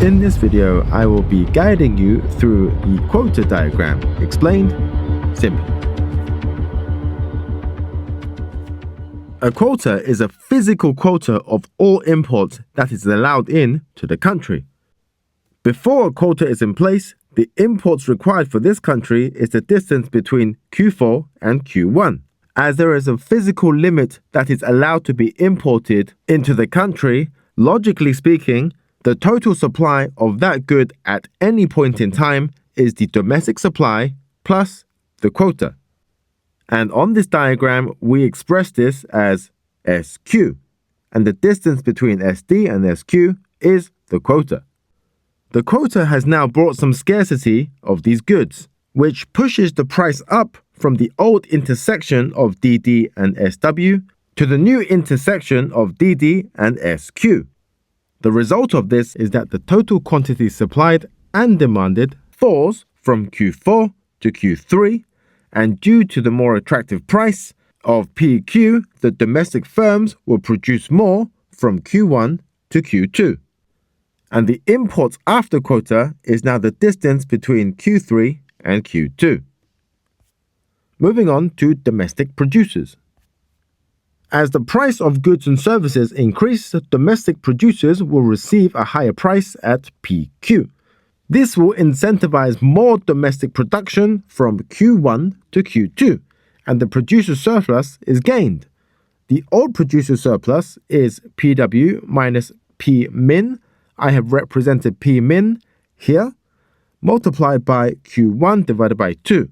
In this video, I will be guiding you through the quota diagram, explained simply. A quota is a physical quota of all imports that is allowed in to the country. Before a quota is in place, the imports required for this country is the distance between Q4 and Q1. As there is a physical limit that is allowed to be imported into the country, logically speaking, the total supply of that good at any point in time is the domestic supply plus the quota. And on this diagram, we express this as SQ, and the distance between SD and SQ is the quota. The quota has now brought some scarcity of these goods, which pushes the price up from the old intersection of DD and SW to the new intersection of DD and SQ. The result of this is that the total quantity supplied and demanded falls from Q4 to Q3, and due to the more attractive price of PQ, the domestic firms will produce more from Q1 to Q2. And the imports after quota is now the distance between Q3 and Q2. Moving on to domestic producers. As the price of goods and services increase, domestic producers will receive a higher price at PQ. This will incentivize more domestic production from Q1 to Q2, and the producer surplus is gained. The old producer surplus is PW minus P min. I have represented P min here, multiplied by Q1 divided by 2.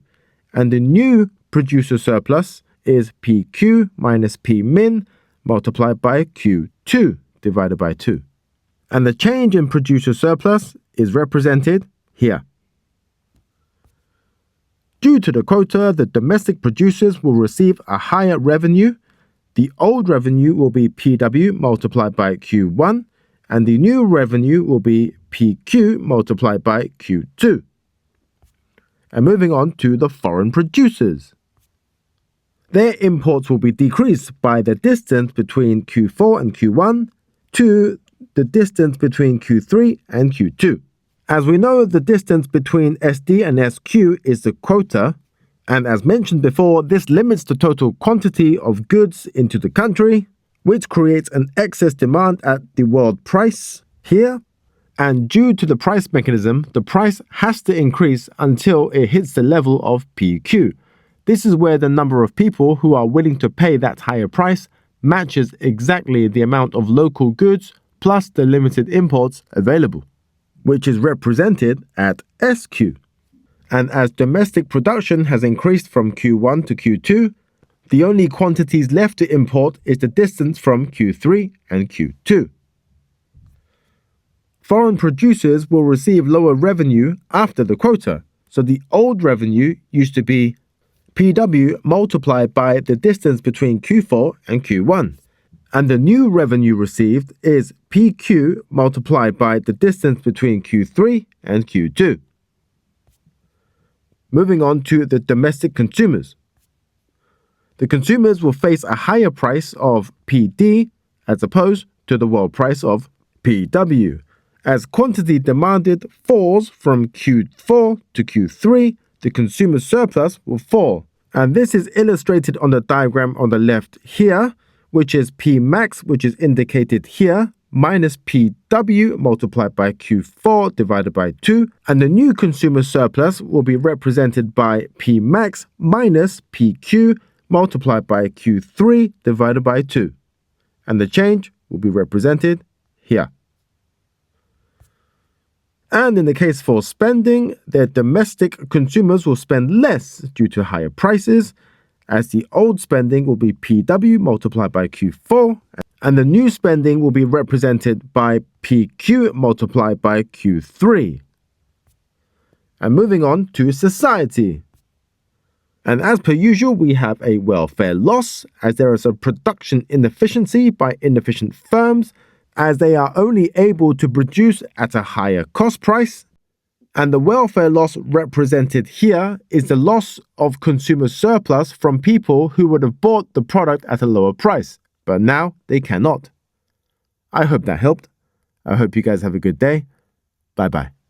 And the new producer surplus is PQ minus P min multiplied by Q2 divided by 2. And the change in producer surplus is represented here. Due to the quota, the domestic producers will receive a higher revenue. The old revenue will be PW multiplied by Q1, and the new revenue will be PQ multiplied by Q2. And moving on to the foreign producers. Their imports will be decreased by the distance between Q4 and Q1 to the distance between Q3 and Q2. As we know, the distance between SD and SQ is the quota, and as mentioned before, this limits the total quantity of goods into the country, which creates an excess demand at the world price here, and due to the price mechanism, the price has to increase until it hits the level of PQ. This is where the number of people who are willing to pay that higher price matches exactly the amount of local goods plus the limited imports available, which is represented at SQ. And as domestic production has increased from Q1 to Q2, the only quantities left to import is the distance from Q3 and Q2. Foreign producers will receive lower revenue after the quota, so the old revenue used to be PW multiplied by the distance between Q4 and Q1, and the new revenue received is PQ multiplied by the distance between Q3 and Q2. Moving on to the domestic consumers. The consumers will face a higher price of PD as opposed to the world price of PW. As quantity demanded falls from Q4 to Q3, the consumer surplus will fall. And this is illustrated on the diagram on the left here, which is P max, which is indicated here, minus PW multiplied by Q4 divided by 2. And the new consumer surplus will be represented by P max minus PQ multiplied by Q3 divided by 2. And the change will be represented here. And in the case for spending, their domestic consumers will spend less due to higher prices, as the old spending will be PW multiplied by Q4, and the new spending will be represented by PQ multiplied by Q3. And moving on to society. And as per usual, we have a welfare loss, as there is a production inefficiency by inefficient firms, as they are only able to produce at a higher cost price. And the welfare loss represented here is the loss of consumer surplus from people who would have bought the product at a lower price, but now they cannot. I hope that helped. I hope you guys have a good day. Bye bye.